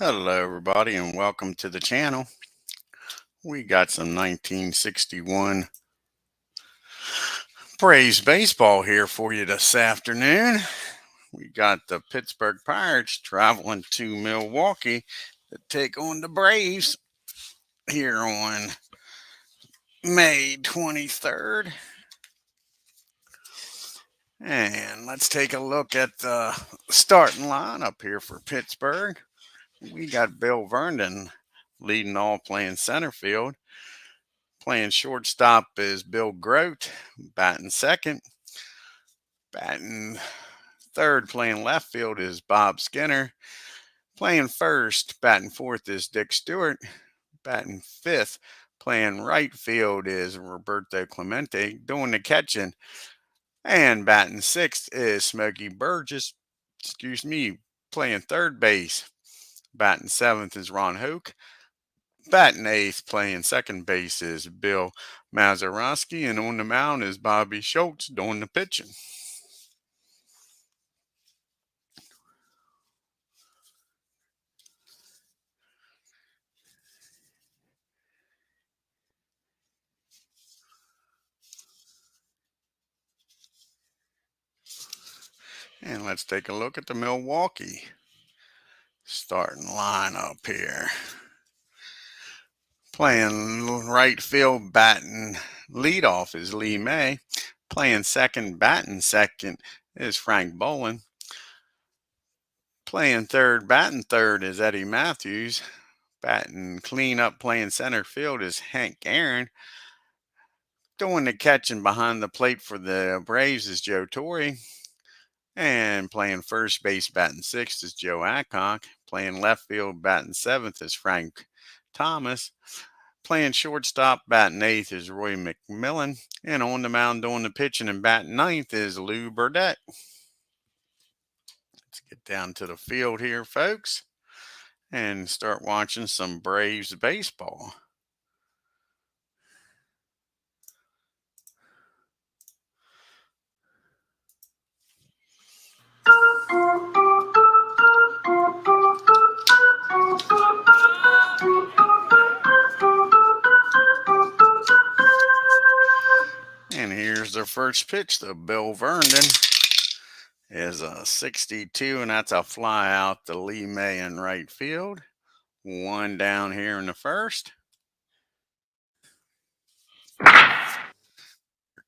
Hello everybody and welcome to the channel. We got some 1961 Braves baseball here for you this afternoon. We got the Pittsburgh Pirates traveling to Milwaukee to take on the Braves here on May 23rd. And let's take a look at the starting lineup here for Pittsburgh. We got Bill Vernon leading all, playing center field. Playing shortstop is Bill Grote, batting second. Batting third, playing left field, is Bob Skinner. Playing first, batting fourth, is Dick Stewart. Batting fifth, playing right field, is Roberto Clemente. Doing the catching. And batting sixth is Smokey Burgess. Playing third base. Batting seventh is Ron Hoke. Batting eighth, playing second base, is Bill Mazeroski, and on the mound is Bobby Schultz doing the pitching. And let's take a look at the Milwaukee starting lineup here. Playing right field, batting leadoff, is Lee May. Playing second, batting second, is Frank Bolin. Playing third, batting third, is Eddie Matthews. Batting cleanup, playing center field, is Hank Aaron. Doing the catching behind the plate for the Braves is Joe Torre. And playing first base, batting sixth, is Joe Adcock. Playing left field, batting seventh, is Frank Thomas. Playing shortstop, batting eighth, is Roy McMillan. And on the mound doing the pitching and batting ninth is Lou Burdette. Let's get down to the field here, folks, and start watching some Braves baseball. And here's their first pitch. The Bill Vernon is a 62, and that's a fly out to Lee May in right field. One down here in the first. Here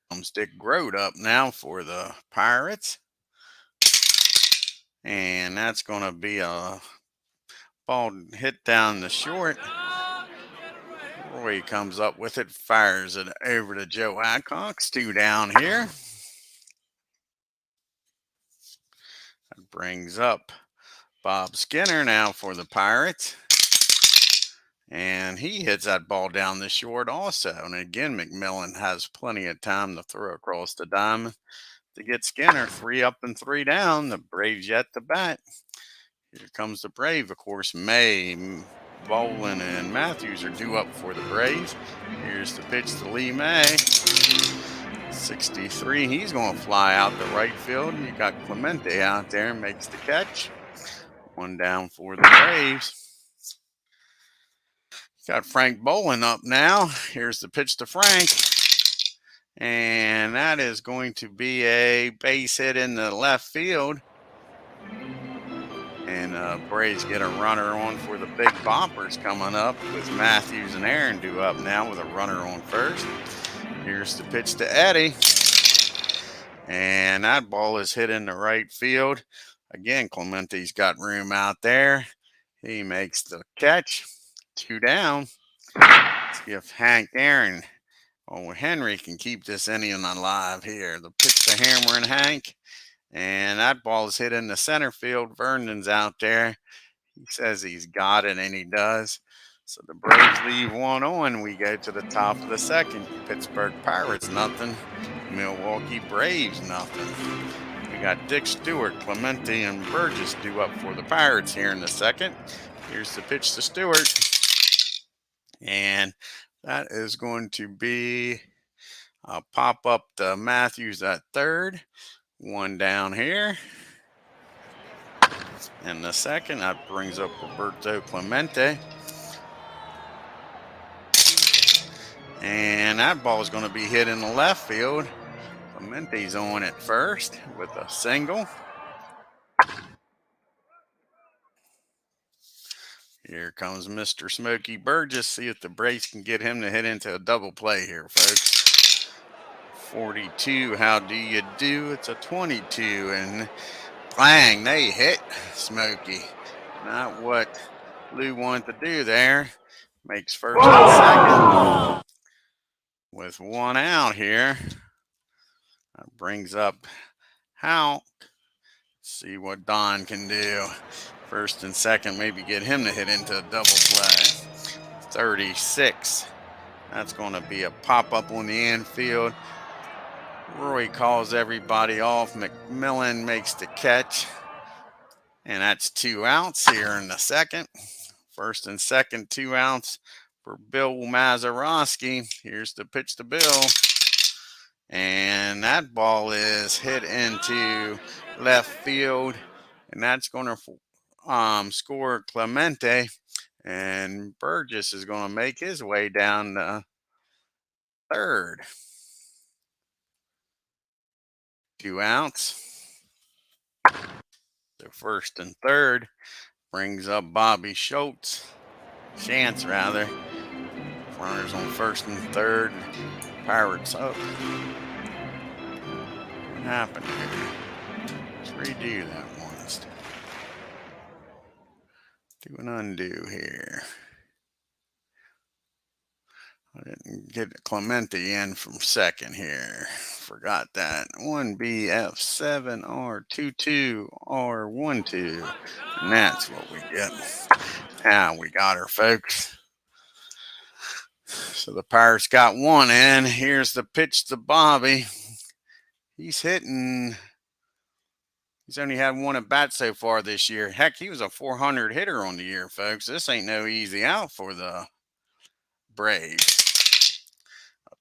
comes Dick Grote up now for the Pirates. And that's going to be a ball hit down the short. Roy comes up with it, fires it over to Joe Adcock. 2 down here. That brings up Bob Skinner now for the Pirates. And he hits that ball down the short also. And again, McMillan has plenty of time to throw across the diamond to get Skinner. 3 up and 3 down. The Braves yet to bat. Here comes the Brave. Of course, May, Bolin, and Matthews are due up for the Braves. Here's the pitch to Lee May. 63. He's going to fly out the right field. You got Clemente out there, makes the catch. 1 down for the Braves. Got Frank Bolin up now. Here's the pitch to Frank. And that is going to be a base hit in the left field. And Braves get a runner on for the big boppers coming up, with Matthews and Aaron due up now with a runner on first. Here's the pitch to Eddie. And that ball is hit in the right field. Again, Clemente's got room out there. He makes the catch. 2 down. Let's see if Hank Aaron or Henry can keep this inning alive here. The pitch to Hammer and Hank. And that ball is hit in the center field. Vernon's out there. He says he's got it, and he does. So the Braves leave 1 on. We go to the top of the second. Pittsburgh Pirates, nothing. Milwaukee Braves, nothing. We got Dick Stewart, Clemente, and Burgess due up for the Pirates here in the second. Here's the pitch to Stewart. And that is going to be a pop up to Matthews at third. 1 down here. in the second. That brings up Roberto Clemente. And that ball is going to be hit in the left field. Clemente's on at first with a single. Here comes Mr. Smokey Burgess. See if the Braves can get him to hit into a double play here, folks. 42, how do you do? It's a 22, and bang, they hit Smokey. Not what Lou wanted to do there. Makes first and second with one out here. That brings up Houck. See what Don can do. First and second, maybe get him to hit into a double play. 36. That's going to be a pop-up on the infield. Roy calls everybody off. McMillan makes the catch. And that's 2 outs here in the second. First and second, 2 outs for Bill Mazeroski. Here's the pitch to Bill. And that ball is hit into left field. And that's going to score Clemente. And Burgess is going to make his way down to third. 2 outs. The first and third brings up Bobby Schultz. SHANTZ, rather. Runners on first and third. Pirates up. What happened here? Let's redo that once. Do an undo here. I didn't get Clemente in from second here. Forgot that. 1BF7R22R12. And that's what we get. Now we got her, folks. So the Pirates got one in. Here's the pitch to Bobby. He's hitting. He's only had one at bat so far this year. Heck, he was a 400 hitter on the year, folks. This ain't no easy out for the Braves.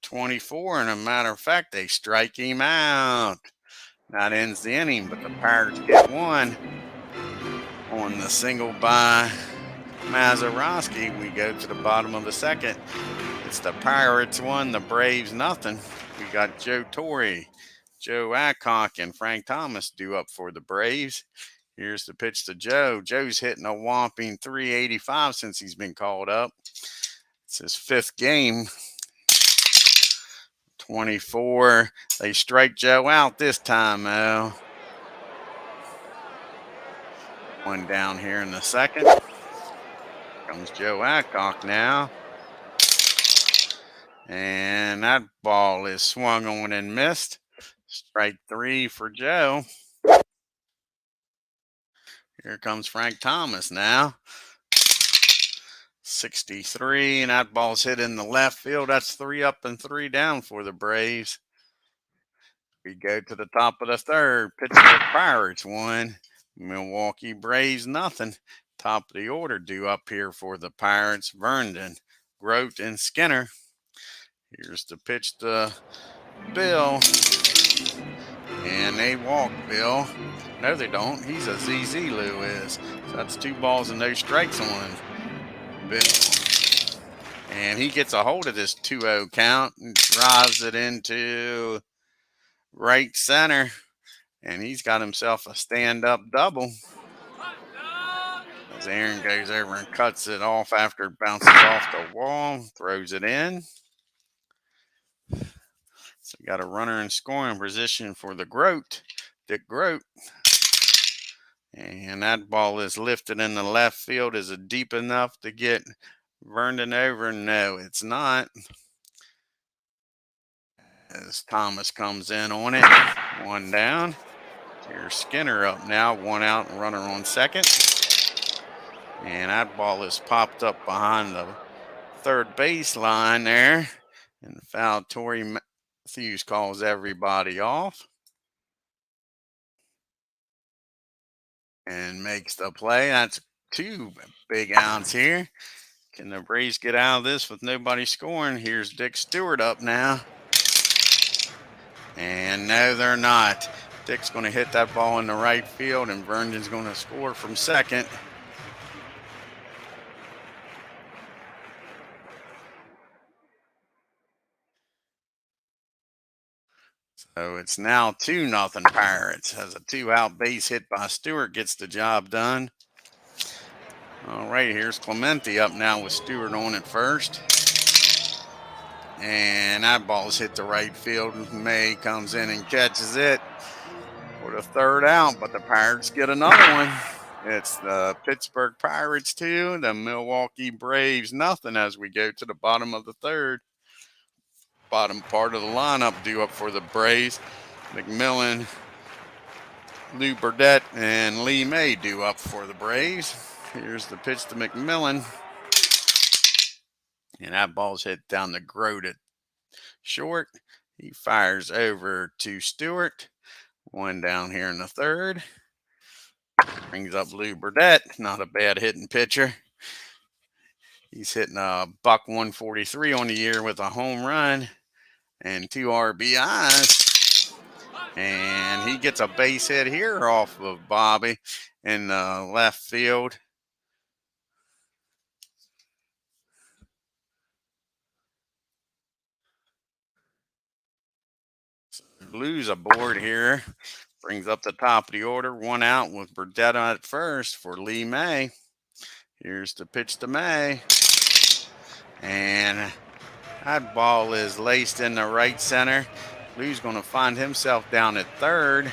24, and a matter of fact, they strike him out. That ends the inning, but the Pirates get one on the single by Mazeroski. We go to the bottom of the second. It's the Pirates 1, the Braves nothing. We got Joe Torre, Joe Adcock, and Frank Thomas due up for the Braves. Here's the pitch to Joe. Joe's hitting a whopping .385 since he's been called up. It's his 5th game. 24. They strike Joe out this time, though. One down here in the second. Comes Joe Adcock now. And that ball is swung on and missed. Strike 3 for Joe. Here comes Frank Thomas now. 63, and that ball's hit in the left field. That's 3 up and 3 down for the Braves. We go to the top of the third. Pittsburgh Pirates 1, Milwaukee Braves nothing. Top of the order due up here for the Pirates. Vernon, Grote, and Skinner. Here's the pitch to Bill. And they walk Bill. No, they don't. He's a ZZ, Lou is. So that's 2 balls and no strikes on Bill. And he gets a hold of this 2-0 count and drives it into right center. And he's got himself a stand-up double. As Aaron goes over and cuts it off after it bounces off the wall, throws it in. So we got a runner in scoring position for the Grote, Dick Grote. And that ball is lifted in the left field. Is it deep enough to get Vernon over? No, it's not. As Thomas comes in on it, 1 down. Here's Skinner up now, 1 out and runner on second. And that ball is popped up behind the third base line there. And the foul, Torrey Matthews calls everybody off. And makes the play. That's 2 big outs here. Can the Braves get out of this with nobody scoring? Here's Dick Stewart up now. And no, they're not. Dick's going to hit that ball in the right field, and Verndon's going to score from second. So it's now 2-0 Pirates. As a 2-out base hit by Stewart gets the job done. All right, here's Clemente up now with Stewart on at first. And that ball's hit the right field. May comes in and catches it for the third out, but the Pirates get another one. It's the Pittsburgh Pirates 2, the Milwaukee Braves nothing as we go to the bottom of the third. Bottom part of the lineup due up for the Braves. McMillan, Lou Burdette, and Lee May due up for the Braves. Here's the pitch to McMillan. And that ball's hit down the Grote at short. He fires over to Stewart. One down here in the third. Brings up Lou Burdette. Not a bad hitting pitcher. He's hitting a .143 on the year with a home run and 2 RBIs. And he gets a base hit here off of Bobby in the left field. Blues aboard here. Brings up the top of the order. 1 out with Burdette at first for Lee May. Here's the pitch to May. And that ball is laced in the right center. Lou's going to find himself down at third.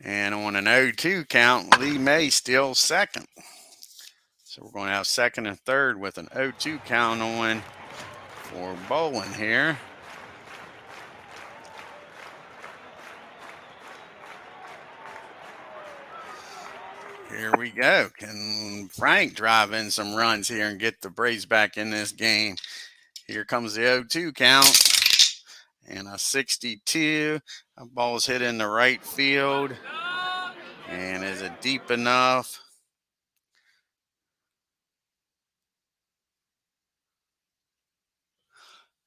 And on an 0-2 count, Lee May still second. So we're going to have second and third with an 0-2 count on for Bolin here. Here we go. Can Frank drive in some runs here and get the Braves back in this game? Here comes the 0-2 count. And a 62. A ball's hit in the right field. And is it deep enough?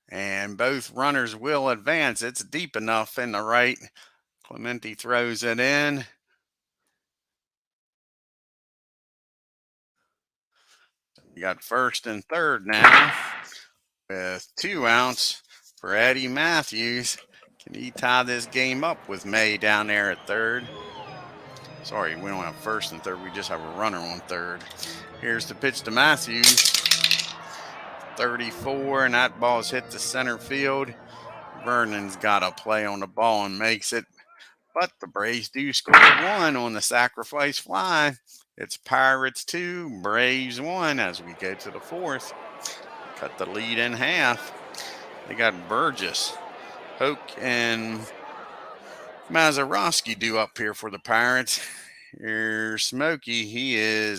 And both runners will advance. It's deep enough in the right. Clemente throws it in. You got first and third now with 2 outs for Eddie Matthews. Can he tie this game up with May down there at third? Sorry, we don't have first and third. We just have a runner on third. Here's the pitch to Matthews. 34, and that ball's hit the center field. Vernon's got a play on the ball and makes it. But the Braves do score 1 on the sacrifice fly. It's Pirates 2, Braves 1 as we go to the fourth. Cut the lead in half. They got Burgess, Hoke, and Mazeroski due up here for the Pirates. Here's Smokey. He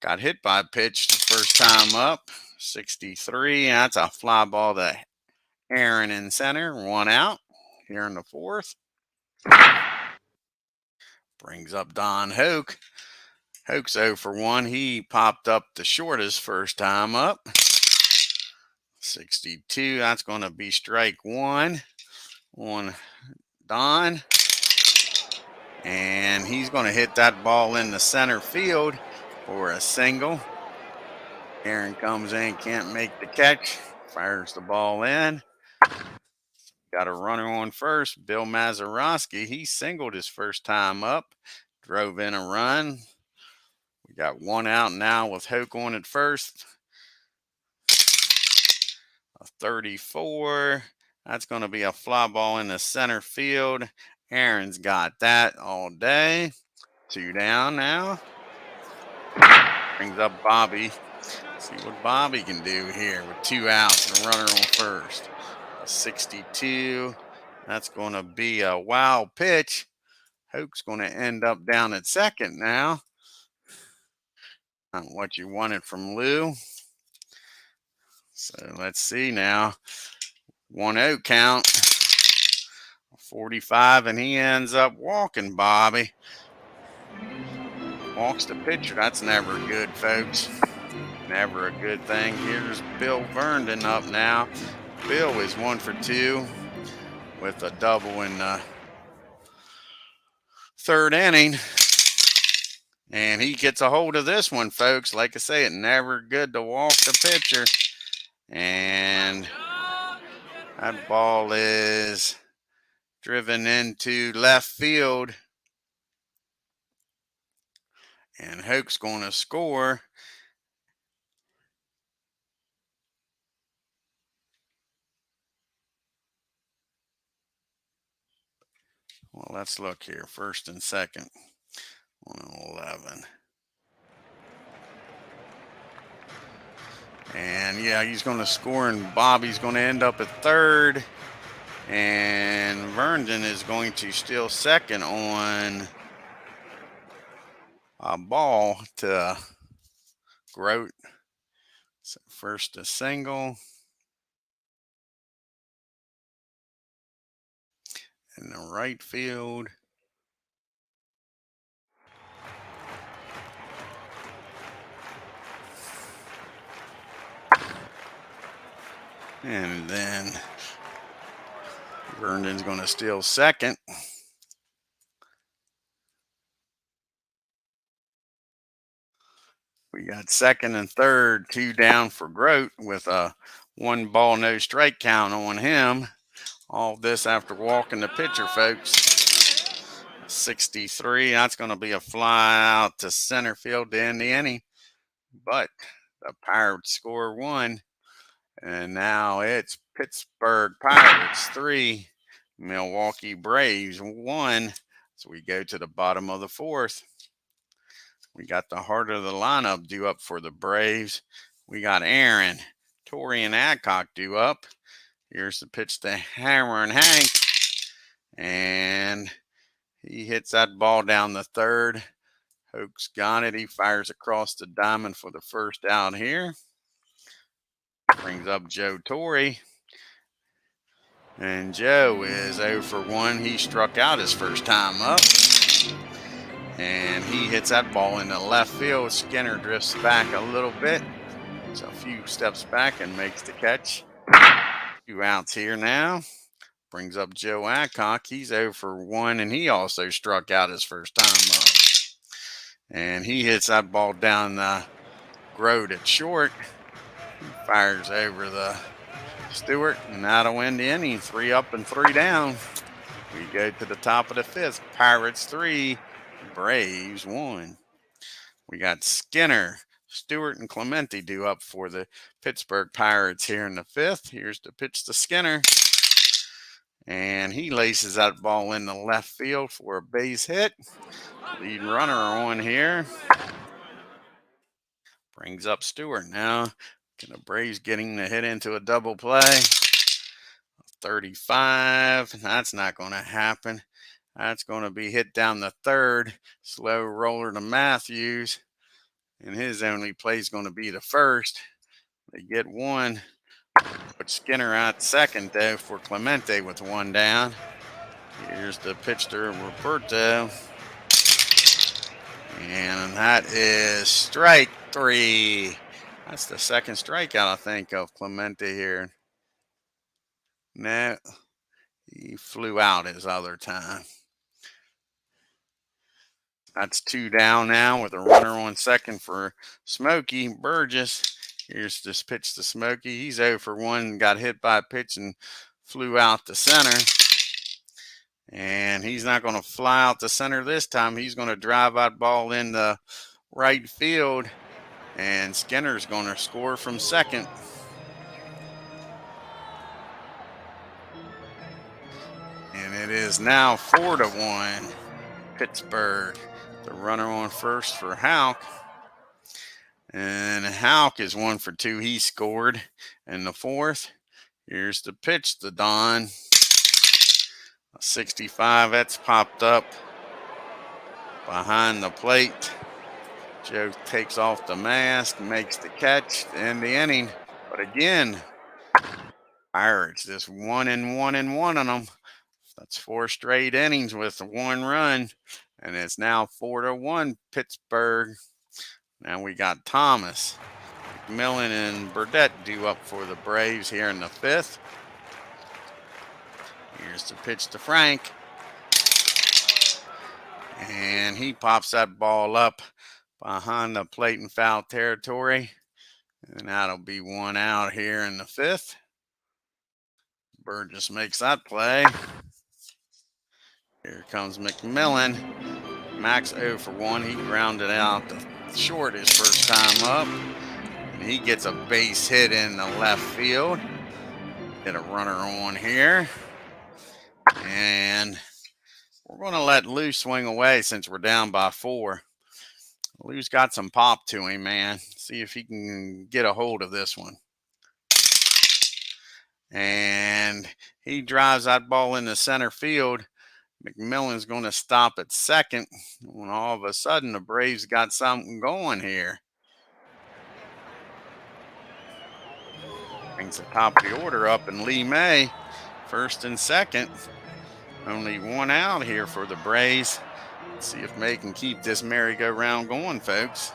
got hit by a pitch the first time up. 63. That's a fly ball to Aaron in center. 1 out here in the fourth. Brings up Don Hoke. Hoke's 0 for 1. He popped up the shortest first time up. 62. That's going to be strike 1 on Don. And he's going to hit that ball in the center field for a single. Aaron comes in, can't make the catch. Fires the ball in. Got a runner on first, Bill Mazeroski. He singled his first time up. Drove in a run. We got 1 out now with Hoke on at first. A 34. That's going to be a fly ball in the center field. Aaron's got that all day. 2 down now. Brings up Bobby. See what Bobby can do here with 2 outs and a runner on first. A 62. That's going to be a wild pitch. Hoke's going to end up down at second now. Not what you wanted from Lou. So let's see now. 1-0 count. 45, and he ends up walking, Bobby. Walks the pitcher. That's never good, folks. Never a good thing. Here's Bill Vernon up now. Bill is 1 for 2 with a double in the third inning. And he gets a hold of this one, folks. Like I say, it never good to walk the pitcher. And that ball is driven into left field. And Hoke's going to score. Well, let's look here. First and second. 1-11. And yeah, he's going to score, and Bobby's going to end up at third. And Vernon is going to steal second on a ball to Grote. So first a single. In the right field. And then Vernon's going to steal second. We got second and third, 2 down for Grote with a 1 ball, no strike count on him. All this after walking the pitcher, folks. 63. That's going to be a fly out to center field to end the inning. But the Pirates score 1. And now it's Pittsburgh Pirates 3, Milwaukee Braves 1. So we go to the bottom of the 4th. We got the heart of the lineup due up for the Braves. We got Aaron, Torrey, and Adcock due up. Here's the pitch to Hammer and Hank. And he hits that ball down the third. Hoke's got it. He fires across the diamond for the first out here. Brings up Joe Torrey. And Joe is 0 for 1. He struck out his first time up. And he hits that ball into left field. Skinner drifts back a little bit. So a few steps back and makes the catch. 2 outs here now. Brings up Joe Adcock. He's 0 for 1. And he also struck out his first time up. And he hits that ball down the Grote at short. Fires over the Stewart, and that'll end the inning. 3 up and 3 down. We go to the top of the 5th. Pirates 3, Braves 1. We got Skinner, Stewart, and Clemente due up for the Pittsburgh Pirates here in the 5th. Here's the pitch to Skinner. And he laces that ball in the left field for a base hit. Lead runner on here. Brings up Stewart now. The Braves getting the hit into a double play. 35. That's not going to happen. That's going to be hit down the third. Slow roller to Matthews. And his only play is going to be the first. They get 1. Put Skinner out second, though, for Clemente with 1 down. Here's the pitch to Roberto. And that is strike 3. That's the second strikeout, I think, of Clemente here. No, he flew out his other time. That's 2 down now with a runner on second for Smokey Burgess. Here's this pitch to Smokey. He's 0 for 1, got hit by a pitch and flew out to center. And he's not going to fly out to center this time. He's going to drive that ball in the right field. And Skinner's going to score from second. And it is now 4-1 Pittsburgh. The runner on first for Houck. And Houck is 1 for 2. He scored in the 4th. Here's the pitch to Don. A 65. That's popped up behind the plate. Joe takes off the mask, makes the catch to end the inning. But again, Pirates just 1 and 1 and 1 on them. That's 4 straight innings with 1 run, and it's now 4-1 Pittsburgh. Now we got Thomas, McMillan, and Burdette due up for the Braves here in the 5th. Here's the pitch to Frank. And he pops that ball up behind the plate in foul territory. And that'll be 1 out here in the 5th. Burgess makes that play. Here comes McMillan. Max 0 for 1. He grounded out the short his first time up. And he gets a base hit in the left field. Get a runner on here. And we're going to let Lou swing away since we're down by 4. Lou's got some pop to him, man. See if he can get a hold of this one. And he drives that ball into center field. McMillan's going to stop at second. When all of a sudden, the Braves got something going here. Brings the top of the order up, and Lee May, first and second. Only 1 out here for the Braves. Let's see if May can keep this merry-go-round going, folks.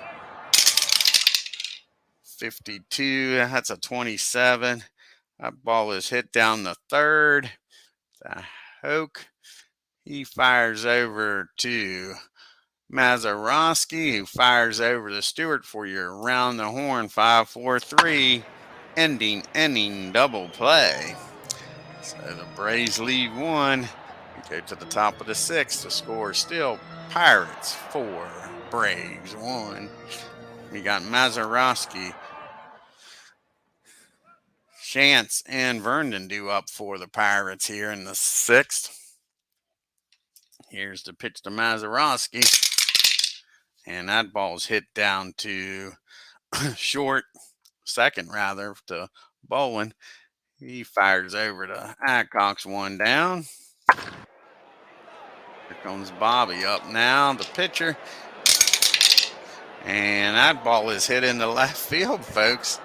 52, that's a 27. That ball is hit down the third. The Hoke, he fires over to Mazeroski, who fires over to Stewart for your round the horn 5-4-3 ending double play. So the Braves lead 1. We go to the top of the 6th. The score is still Pirates 4, Braves 1. We got Mazeroski, SHANTZ, and Vernon due up for the Pirates here in the 6th. Here's the pitch to Mazeroski. And that ball's hit down to short, second rather, to Bolin. He fires over to Adcox, 1 down. Here comes Bobby up now, the pitcher. And that ball is hit in the left field, folks.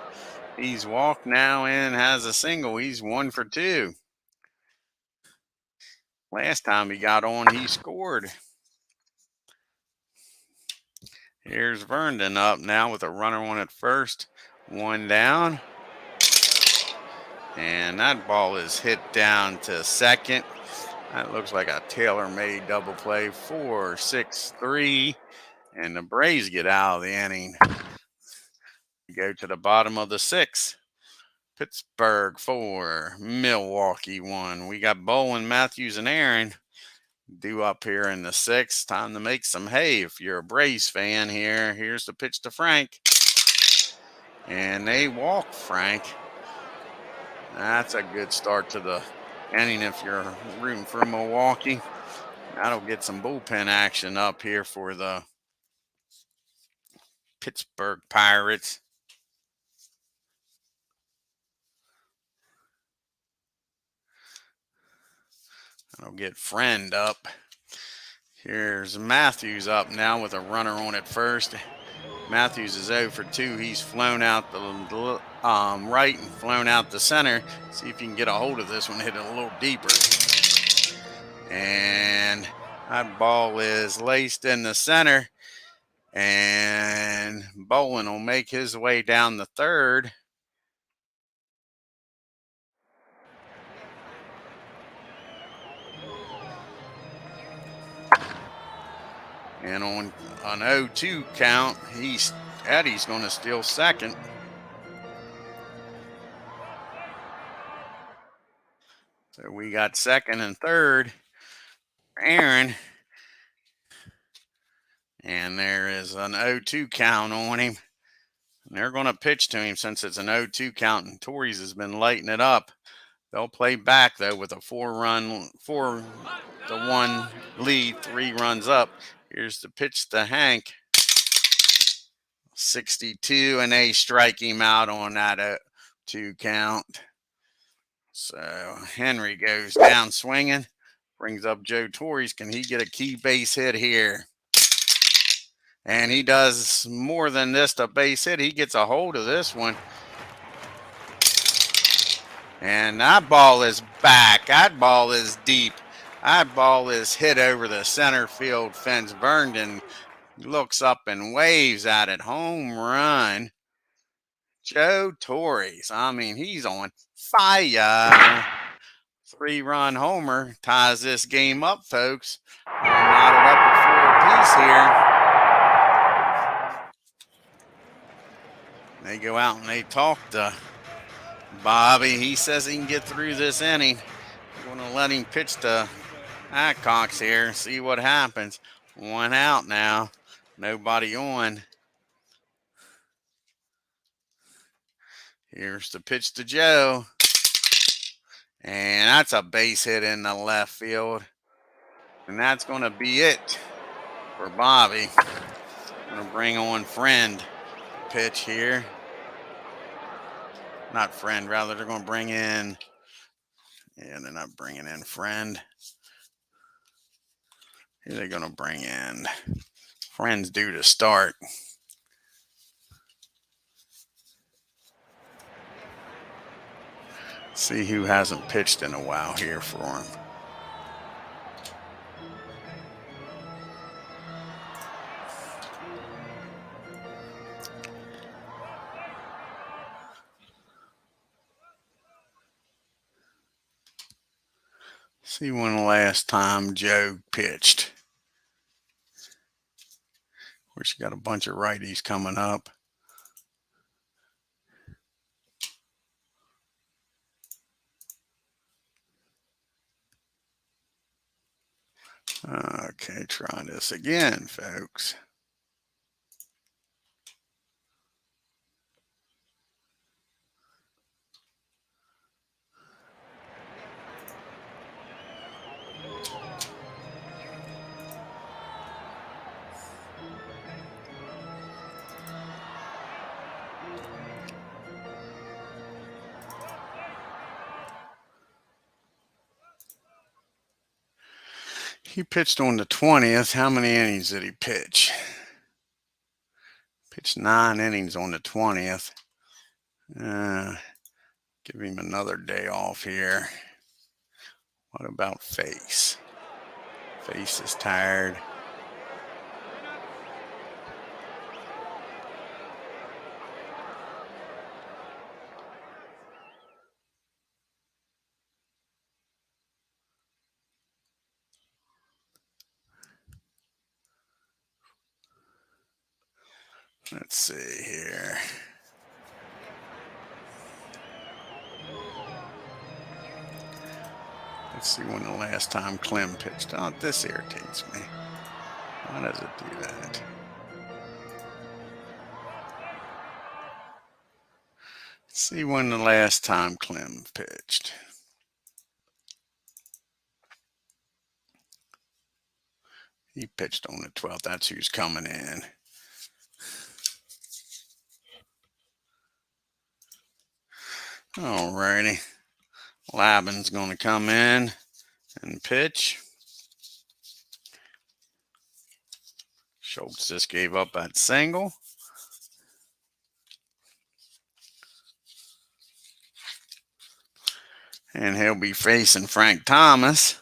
He's walked now and has a single. He's 1 for 2. Last time he got on, he scored. Here's Vernon up now with a runner on at first. 1 down. And that ball is hit down to second. That looks like a tailor-made double play. 4-6-3. And the Braves get out of the inning. We go to the bottom of the 6th. Pittsburgh 4, Milwaukee 1. We got Bolin, Matthews, and Aaron due up here in the 6th. Time to make some hay if you're a Braves fan here. Here's the pitch to Frank. And they walk Frank. That's a good start to the inning if you're rooting for Milwaukee. That'll get some bullpen action up here for the Pittsburgh Pirates. That'll get Friend up. Here's Matthews up now with a runner on at first. Matthews is 0 for 2. He's flown out the right and flown out the center. See if you can get a hold of this one, hit it a little deeper. And that ball is laced in the center. And Bolin will make his way down the third. And on an 0-2 count, Eddie's going to steal second. So we got second and third. Aaron. And there is an 0-2 count on him. And they're going to pitch to him since it's an 0-2 count, and Torres has been lighting it up. They'll play back, though, with a 4-1 lead, 3 runs up. Here's the pitch to Hank. 62, and they strike him out on that 2 count. So Henry goes down swinging, brings up Joe Torres. Can he get a key base hit here? And he does more than just a base hit. He gets a hold of this one. And that ball is back. That ball is deep. That ball is hit over the center field fence. Vernon looks up and waves at it. Home run. Joe Torres. I mean, he's on fire. 3-run homer ties this game up, folks. We're knotted up at 4 apiece here. They go out and they talk to Bobby. He says he can get through this inning. We're going to let him pitch to Cox here, see what happens. 1 out now. Nobody on. Here's the pitch to Joe. And that's a base hit in the left field. And that's going to be it for Bobby. Going to bring on Friend. Pitch here. Not Friend, rather they're going to bring in. Yeah, they're not bringing in Friend. Who are they going to bring in? Friend's due to start. See who hasn't pitched in a while here for him. See when the last time Joe pitched. Of course, you got a bunch of righties coming up. Okay, try this again, folks. He pitched on the 20th. How many innings did he pitch? Pitched 9 innings on the 20th. Give him another day off here. What about Face? Face is tired. Let's see here. Let's see when the last time Clem pitched. Oh, this irritates me. Why does it do that? Let's see when the last time Clem pitched. He pitched on the 12th. That's who's coming in. All righty. Labin's going to come in and pitch. Schultz just gave up that single. And he'll be facing Frank Thomas.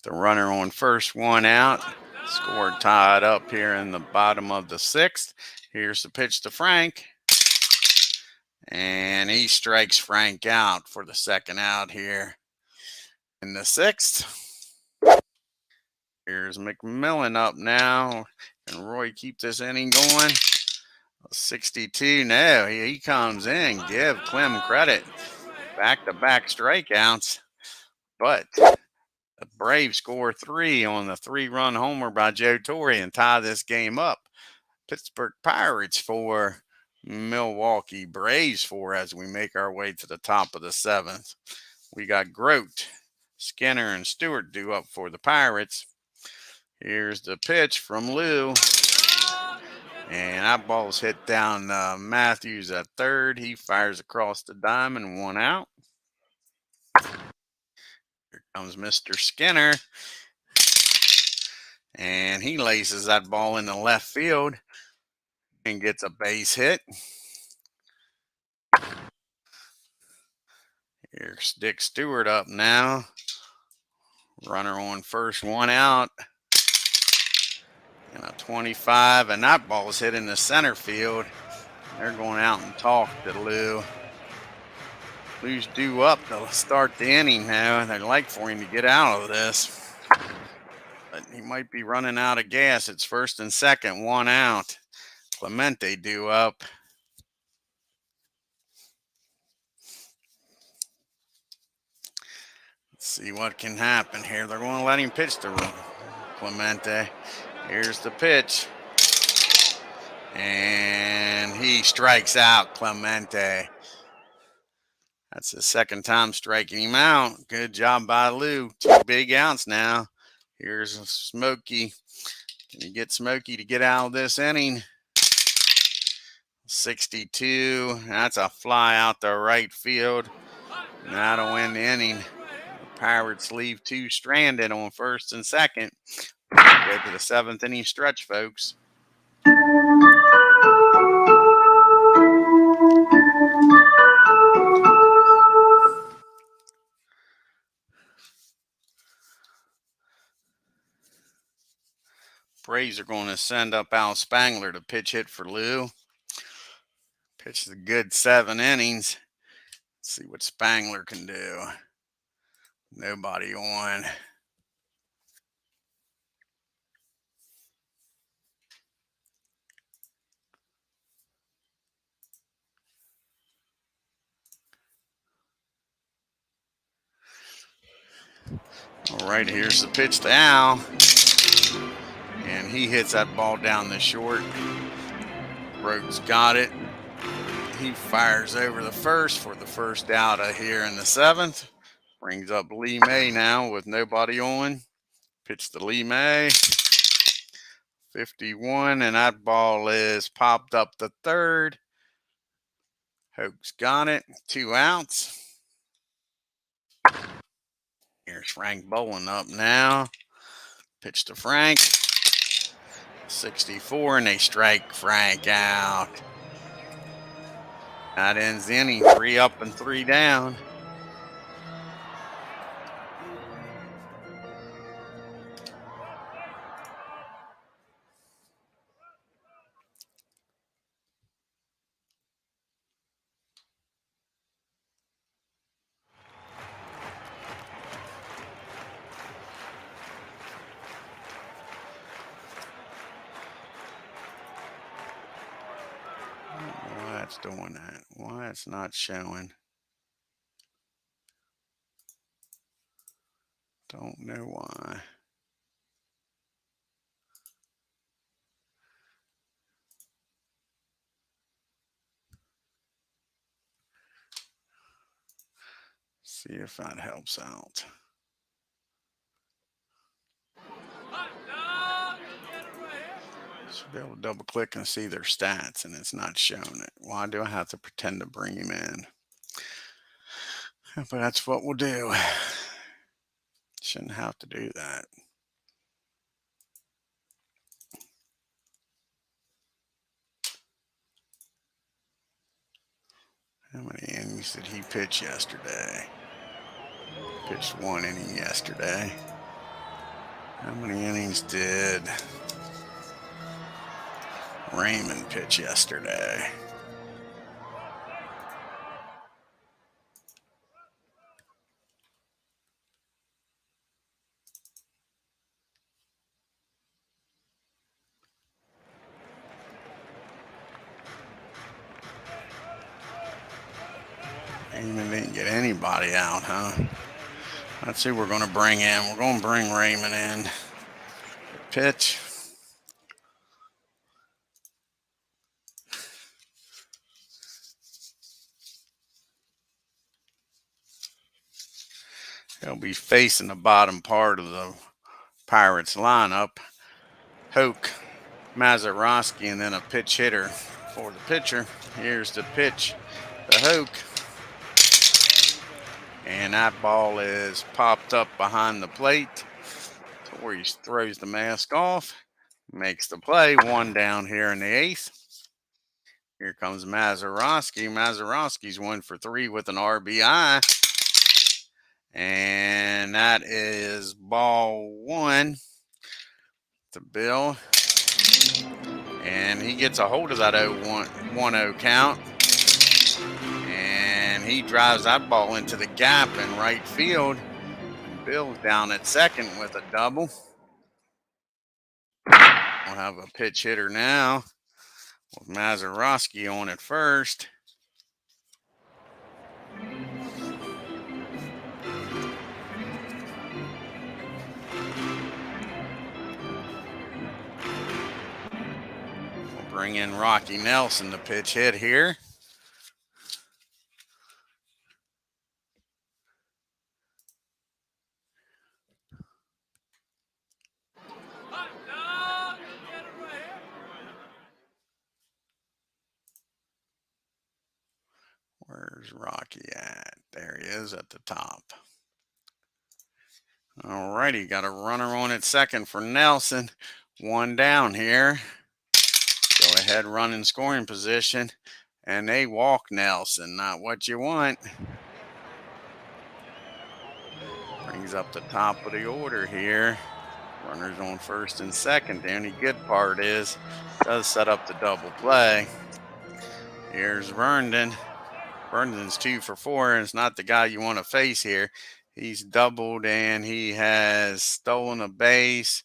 The runner on first, 1 out. Score tied up here in the bottom of the 6th. Here's the pitch to Frank. And he strikes Frank out for the 2nd out here in the 6th. Here's McMillan up now. Can Roy keep this inning going? 62. No, he comes in. Give Clem credit. Back-to-back strikeouts. But the Braves score 3 on the 3-run homer by Joe Torre and tie this game up. Pittsburgh Pirates 4, Milwaukee Braves 4 as we make our way to the top of the 7th. We got Grote, Skinner, and Stewart due up for the Pirates. Here's the pitch from Lou. And that ball's hit down Matthews at third. He fires across the diamond, 1 out. Here comes Mr. Skinner. And he laces that ball in the left field and gets a base hit. Here's Dick Stewart up now. Runner on first, 1 out. And a 25, and that ball's hit in the center field. They're going out and talk to Lou. Lou's due up to start the inning now, and they'd like for him to get out of this. But he might be running out of gas. It's first and second, 1 out. Clemente due up. Let's see what can happen here. They're going to let him pitch to Clemente. Here's the pitch. And he strikes out Clemente. That's the second time striking him out. Good job by Lou. 2 big outs now. Here's Smokey. Can you get Smokey to get out of this inning? 62. That's a fly out the right field. That'll win the inning. The Pirates leave 2 stranded on first and second. Go to the 7th inning stretch, folks. Braves are going to send up Al Spangler to pitch hit for Lou. Pitched a good 7 innings. Let's see what Spangler can do. Nobody on. All right, here's the pitch to Al. And he hits that ball down the short. Rhodes got it. He fires over the first for the first out of here in the 7th. Brings up Lee May now with nobody on. Pitch to Lee May. 51, and that ball is popped up the 3rd. Hoke's got it. 2 outs. Here's Frank Bowen up now. Pitch to Frank. 64, and they strike Frank out. That ends the inning. 3 up and 3 down. Why it's doing that? Why it's not showing? Don't know why. See if that helps out. Should be able to double click and see their stats, and it's not showing it. Why do I have to pretend to bring him in? But that's what we'll do. Shouldn't have to do that. How many innings did he pitch yesterday? Pitched 1 inning yesterday. How many innings did Raymond pitch yesterday? Raymond didn't get anybody out, huh? Let's see who we're going to bring in. We're going to bring Raymond in. Pitch. He'll be facing the bottom part of the Pirates lineup. Hoke, Mazeroski, and then a pitch hitter for the pitcher. Here's the pitch to Hoke. And that ball is popped up behind the plate to where he throws the mask off. Makes the play. 1 down here in the 8th. Here comes Mazeroski. Mazeroski's 1 for 3 with an RBI. And that is ball 1 to Bill. And he gets a hold of that 1-0 count. And he drives that ball into the gap in right field. Bill's down at second with a double. We'll have a pitch hitter now with Mazeroski on at first. We'll bring in Rocky Nelson to pitch hit here. Where's Rocky at? There he is at the top. All righty, got a runner on at second for Nelson. 1 down here. Go ahead, run in scoring position. And they walk Nelson. Not what you want. Brings up the top of the order here. Runners on first and second. The only good part is does set up the double play. Here's Vernon. Vernon's 2 for 4, and it's not the guy you want to face here. He's doubled and he has stolen a base.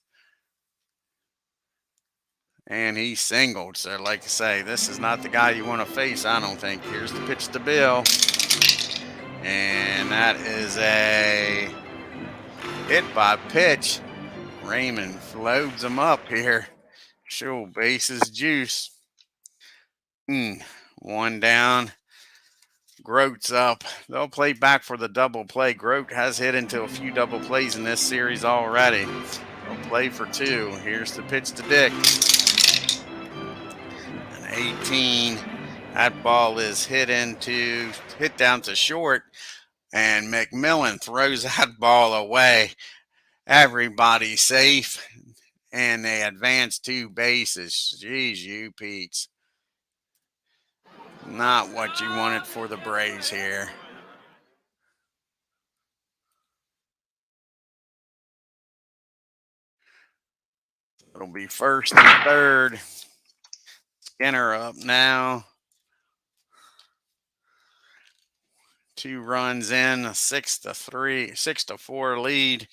And he singled. So like I say, this is not the guy you want to face, I don't think. Here's the pitch to Bill. And that is a hit by pitch. Raymond loads him up here. Show bases juice. 1 down. Grote's up. They'll play back for the double play. Grote has hit into a few double plays in this series already. They'll play for 2. Here's the pitch to Dick. An 18. That ball is hit down to short. And McMillan throws that ball away. Everybody's safe. And they advance 2 bases. Jeez, you Pete's. Not what you wanted for the Braves here. It'll be first and third. Skinner up now. 2 runs in, a 6-4 lead.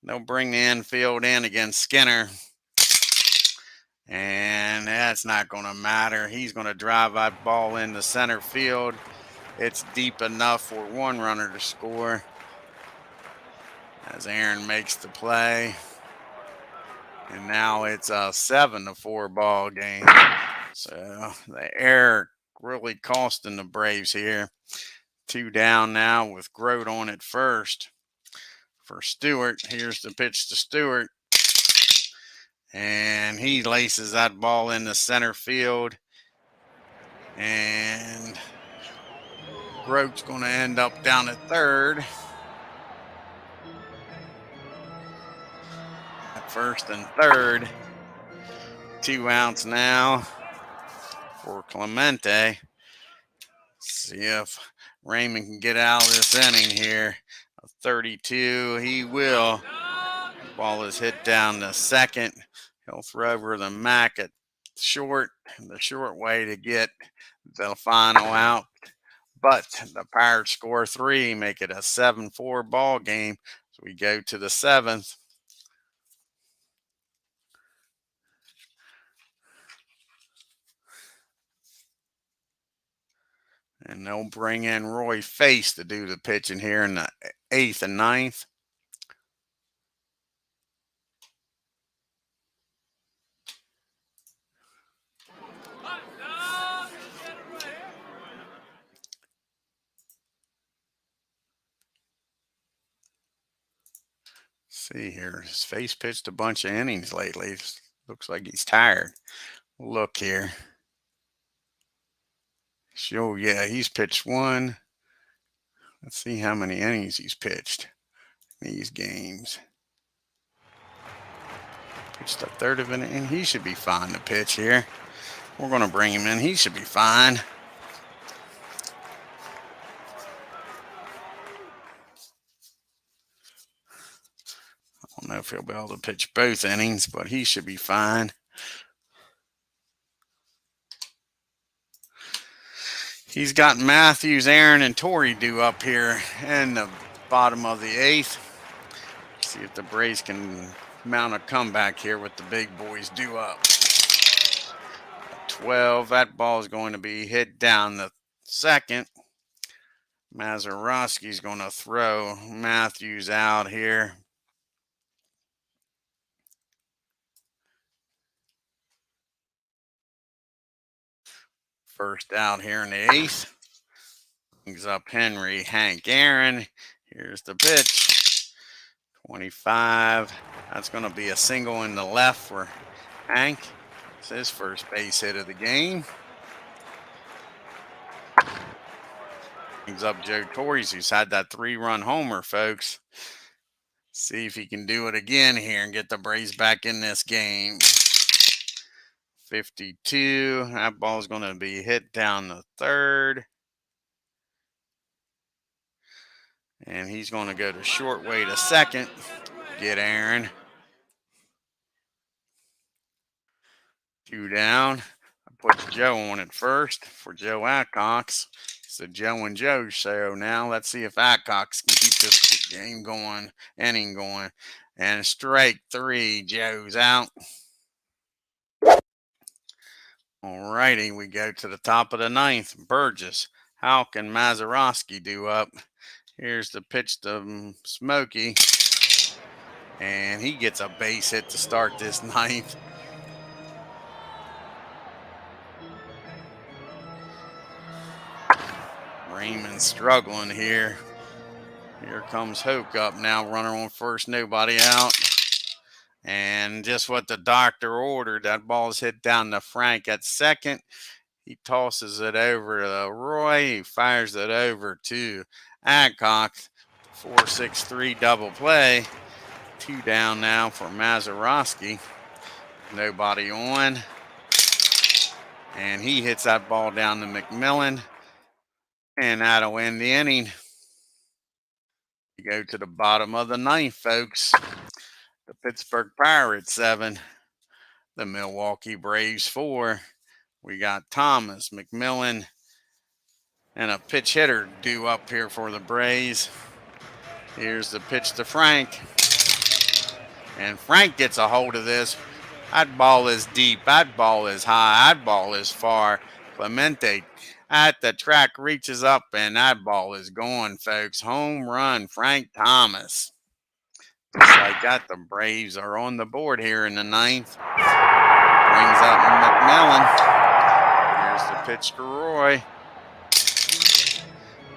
They'll bring the infield in against Skinner. And that's not going to matter. He's going to drive that ball into center field. It's deep enough for 1 runner to score. As Aaron makes the play. And now it's a 7-4 ball game. So the error really costing the Braves here. 2 down now with Grote on at first. For Stewart, here's the pitch to Stewart. And he laces that ball into center field. And Grote's going to end up down at third. At first and third. 2 outs now for Clemente. See if Raymond can get out of this inning here. A 32, he will. Ball is hit down to second. He'll throw over the Mac at short. The short way to get the final out. But the Pirates score 3, make it a 7-4 ball game. So we go to the 7th. And they'll bring in Roy Face to do the pitching here in the 8th and 9th. See here, his Face pitched a bunch of innings lately. Looks like he's tired. Look here. So yeah, he's pitched 1. Let's see how many innings he's pitched in these games. Pitched a third of an inning. He should be fine to pitch here. We're going to bring him in. He should be fine. know if he'll be able to pitch both innings, but he should be fine. He's got Matthews, Aaron, and Torrey due up here in the bottom of the 8th. See if the Braves can mount a comeback here with the big boys due up. 12, that ball is going to be hit down the 2nd. Mazeroski's going to throw Matthews out here. First out here in the 8th. Brings up Henry, Hank Aaron. Here's the pitch. 25. That's going to be a single in the left for Hank. It's his first base hit of the game. Brings up Joe Torres, who's had that 3-run homer, folks. See if he can do it again here and get the Braves back in this game. 52. That ball's going to be hit down the 3rd. And he's going to go to short way to 2nd. Get Aaron. 2 down. I put Joe on at first for Joe Adcox. It's the Joe and Joe show now. Let's see if Adcox can keep this game going, inning going. And strike 3, Joe's out. All righty, we go to the top of the 9th. Burgess, Houck, and Mazeroski due up. Here's the pitch to Smokey. And he gets a base hit to start this 9th. Raymond struggling here. Here comes Hoke up now, runner on first, nobody out. And just what the doctor ordered, that ball is hit down to Frank at 2nd. He tosses it over to Roy. He fires it over to Adcock. 4-6-3 double play. 2 down now for Mazeroski. Nobody on. And he hits that ball down to McMillan. And that'll end the inning. We go to the bottom of the 9th, folks. The Pittsburgh Pirates 7. The Milwaukee Braves 4. We got Thomas, McMillan, and a pitch hitter due up here for the Braves. Here's the pitch to Frank. And Frank gets a hold of this. That ball is deep. That ball is high. That ball is far. Clemente at the track reaches up, and that ball is going, folks. Home run, Frank Thomas. Just like that, the Braves are on the board here in the 9th. Brings up McMillan. Here's the pitch to Roy.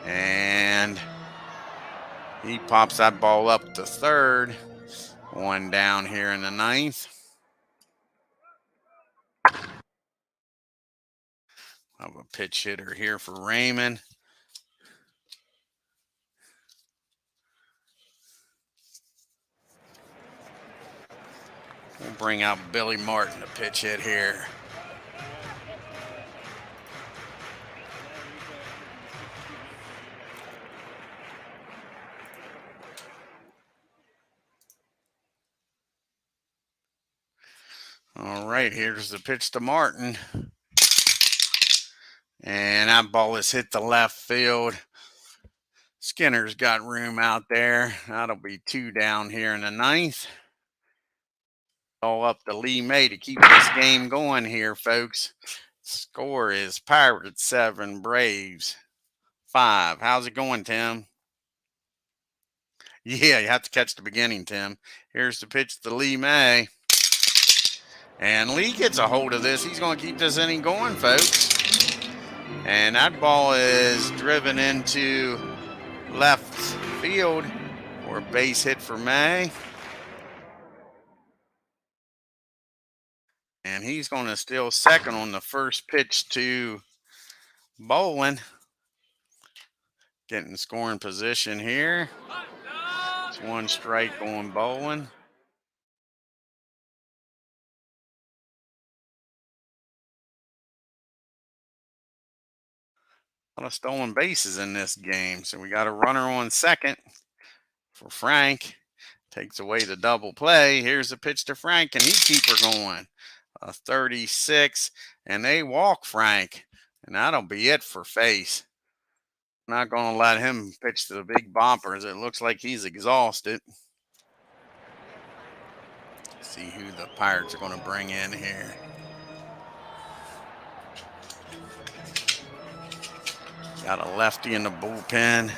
And he pops that ball up to 3rd. 1 down here in the 9th. I have a pitch hitter here for Raymond. We'll bring out Billy Martin to pitch hit here. All right, here's the pitch to Martin. And that ball has hit the left field. Skinner's got room out there. That'll be 2 down here in the 9th. All up to Lee May to keep this game going here, folks. Score is Pirates 7, Braves 5. How's it going, Tim? Yeah, you have to catch the beginning, Tim. Here's the pitch to Lee May. And Lee gets a hold of this. He's going to keep this inning going, folks. And that ball is driven into left field for a base hit for May. And he's going to steal 2nd on the first pitch to Bolin. Getting scoring position here. It's 1 strike on Bolin. A lot of stolen bases in this game. So we got a runner on 2nd for Frank. Takes away the double play. Here's the pitch to Frank, and he keeps her going. A 36, and they walk Frank, and that'll be it for Face. Not going to let him pitch to the big boppers. It looks like he's exhausted. See who the Pirates are going to bring in here. Got a lefty in the bullpen.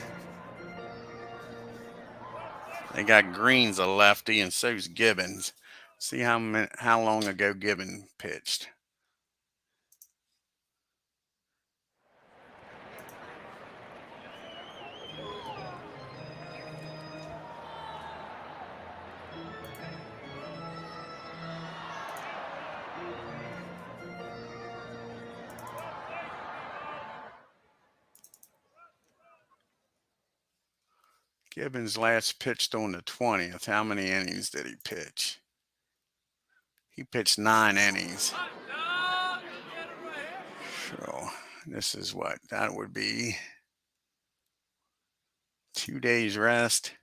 They got Green's a lefty, and so's Gibbons. See how long ago Gibbons pitched. Gibbons last pitched on the 20th. How many innings did he pitch? He pitched 9 innings. So this is what that would be. 2 days rest.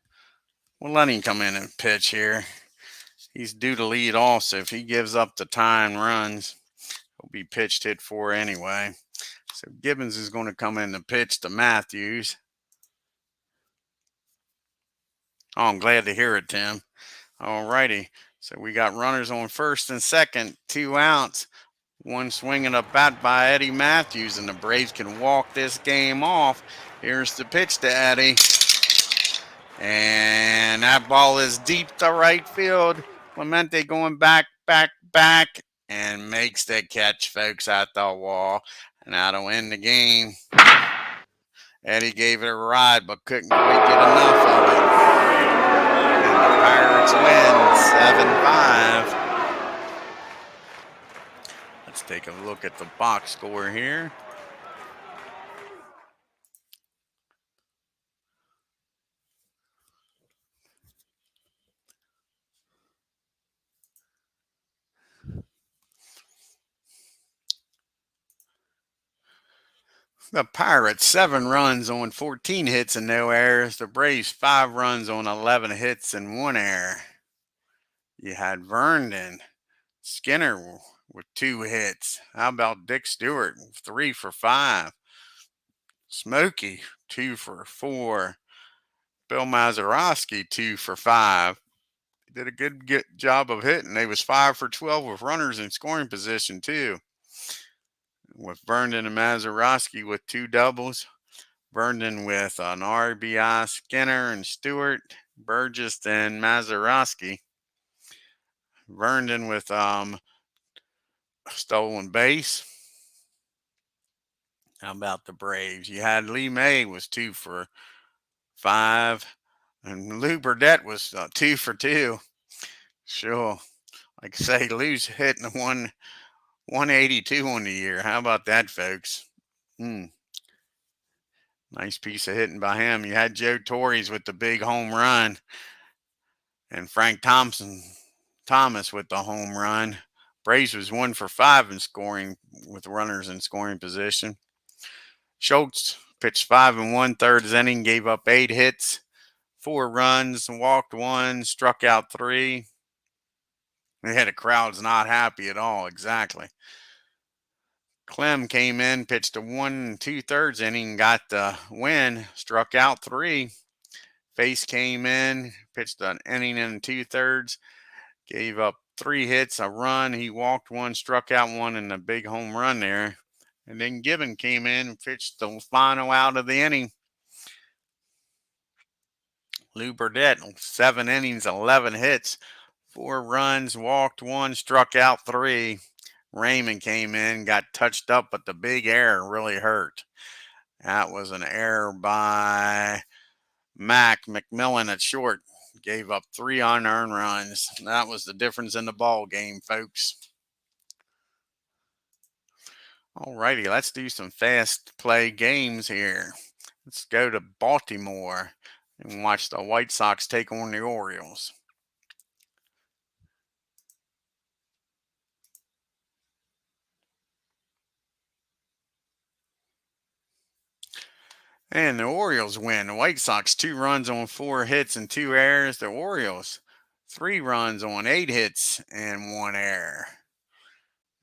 We'll let him come in and pitch here. He's due to lead also. If he gives up the tying runs, he'll be pitched hit for anyway. So Gibbons is going to come in to pitch to Matthews. Oh, I'm glad to hear it, Tim. All righty. So we got runners on first and second, 2 outs. One swing and a bat by Eddie Matthews, and the Braves can walk this game off. Here's the pitch to Eddie. And that ball is deep to right field. Clemente going back, and makes the catch, folks, at the wall. And that'll end the game. Eddie gave it a ride, but couldn't quite get enough of it. And the Pirates win 7-5. Let's take a look at the box score here. The Pirates, 7 runs on 14 hits and no errors. The Braves, 5 runs on 11 hits and 1 error. You had Vernon Skinner with 2 hits. How about Dick Stewart, 3 for 5. Smokey, 2 for 4. Bill Mazeroski, 2 for 5. He did a good job of hitting. They was 5 for 12 with runners in scoring position too. With Vernon and Mazeroski with 2 doubles. Vernon with an RBI, Skinner and Stewart, Burgess and Mazeroski. Vernon with stolen base. How about the Braves? You had Lee May was 2 for 5, and Lou Burdette was 2 for 2. Sure, like I say, Lou's hitting 182 on the year. How about that, folks? Nice piece of hitting by him. You had Joe Torres with the big home run, and Frank Thomas with the home run. Braves was 1 for 5 in scoring with runners in scoring position. Schultz pitched 5 1/3 inning, gave up 8 hits, 4 runs, walked 1, struck out 3. They had a crowd's not happy at all. Exactly. Clem came in, pitched a 1 2/3 inning, got the win, struck out 3. Face came in, pitched an inning and 2/3, gave up 3 hits, a run. He walked 1, struck out 1, and a big home run there. And then Gibbon came in and pitched the final out of the inning. Lou Burdette, 7 innings, 11 hits, 4 runs, walked 1, struck out 3. Raymond came in, got touched up, but the big error really hurt. That was an error by McMillan at short. Gave up 3 unearned runs. That was the difference in the ball game, folks. All righty, let's do some fast play games here. Let's go to Baltimore and watch the White Sox take on the Orioles. And the Orioles win. The White Sox 2 runs on 4 hits and 2 errors. The Orioles 3 runs on 8 hits and 1 error.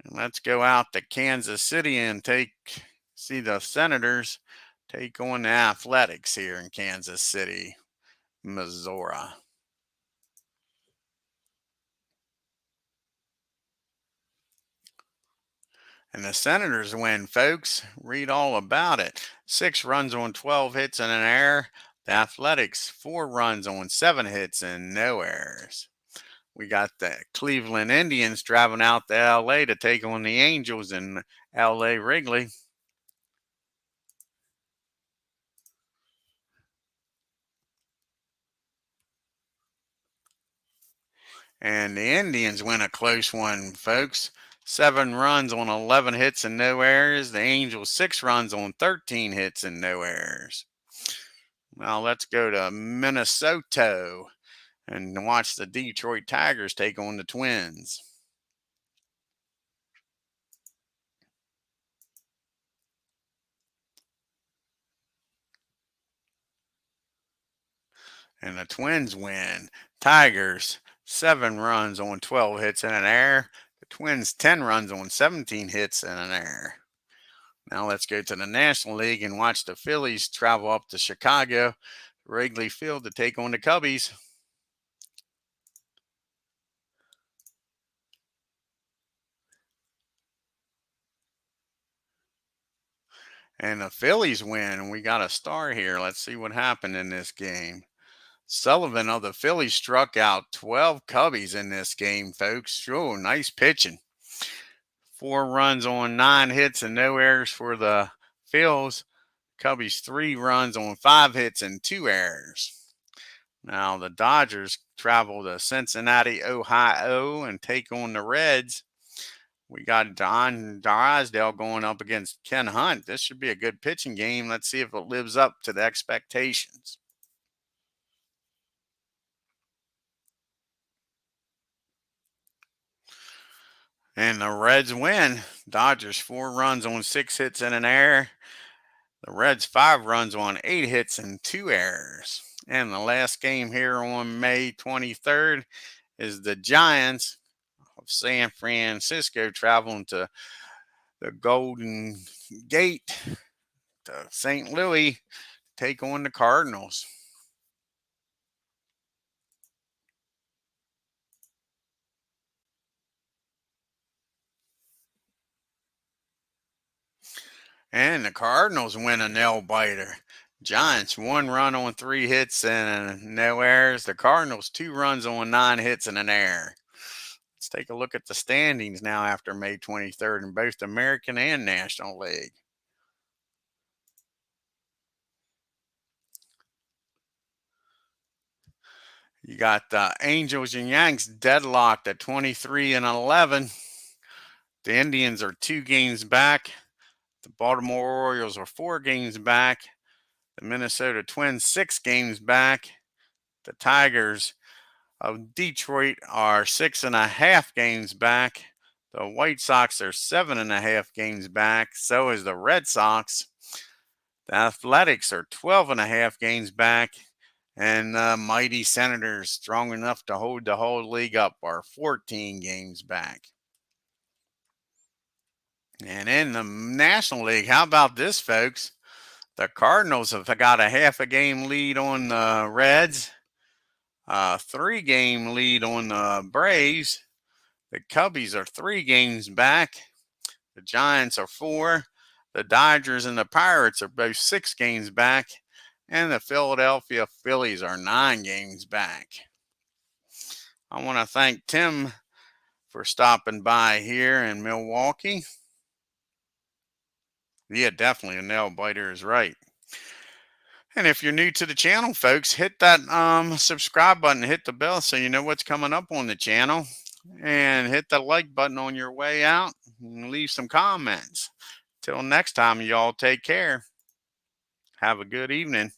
And let's go out to Kansas City and see the Senators take on the Athletics here in Kansas City, Missouri. And the Senators win, folks. Read all about it. 6 runs on 12 hits and an error. The Athletics, 4 runs on 7 hits and no errors. We got the Cleveland Indians driving out to LA to take on the Angels in LA Wrigley. And the Indians win a close one, folks. 7 runs on 11 hits and no errors. The Angels 6 runs on 13 hits and no errors. Now let's go to Minnesota and watch the Detroit Tigers take on the Twins. And the Twins win. Tigers 7 runs on 12 hits and an error. The Twins 10 runs on 17 hits and an error. Now let's go to the National League and watch the Phillies travel up to Chicago, Wrigley Field, to take on the Cubbies. And the Phillies win. We got a star here. Let's see what happened in this game. Sullivan of the Phillies struck out 12 Cubbies in this game, folks. Oh, nice pitching. 4 runs on 9 hits and no errors for the Phils. Cubbies 3 runs on 5 hits and 2 errors. Now the Dodgers travel to Cincinnati, Ohio, and take on the Reds. We got Don Drysdale going up against Ken Hunt. This should be a good pitching game. Let's see if it lives up to the expectations. And the Reds win. Dodgers 4 runs on 6 hits and an error. The Reds 5 runs on 8 hits and 2 errors. And the last game here on May 23rd is the Giants of San Francisco traveling to the Golden Gate to St. Louis, take on the Cardinals. And the Cardinals win a nail biter. Giants 1 run on 3 hits and no errors. The Cardinals 2 runs on 9 hits and an error. Let's take a look at the standings now after May 23rd in both the American and National League. You got the Angels and Yanks deadlocked at 23 and 11. The Indians are 2 games back. The Baltimore Orioles are 4 games back. The Minnesota Twins 6 games back. The Tigers of Detroit are 6.5 games back. The White Sox are 7.5 games back. So is the Red Sox. The Athletics are 12.5 games back. And the mighty Senators, strong enough to hold the whole league up, are 14 games back. And in the National League, how about this, folks? The Cardinals have got a half a game lead on the Reds, a 3-game lead on the Braves. The Cubbies are 3 games back. The Giants are 4. The Dodgers and the Pirates are both 6 games back. And the Philadelphia Phillies are 9 games back. I want to thank Tim for stopping by here in Milwaukee. Yeah, definitely a nail biter is right. And if you're new to the channel, folks, hit that subscribe button, hit the bell so you know what's coming up on the channel. And hit the like button on your way out and leave some comments. Till next time, y'all take care. Have a good evening.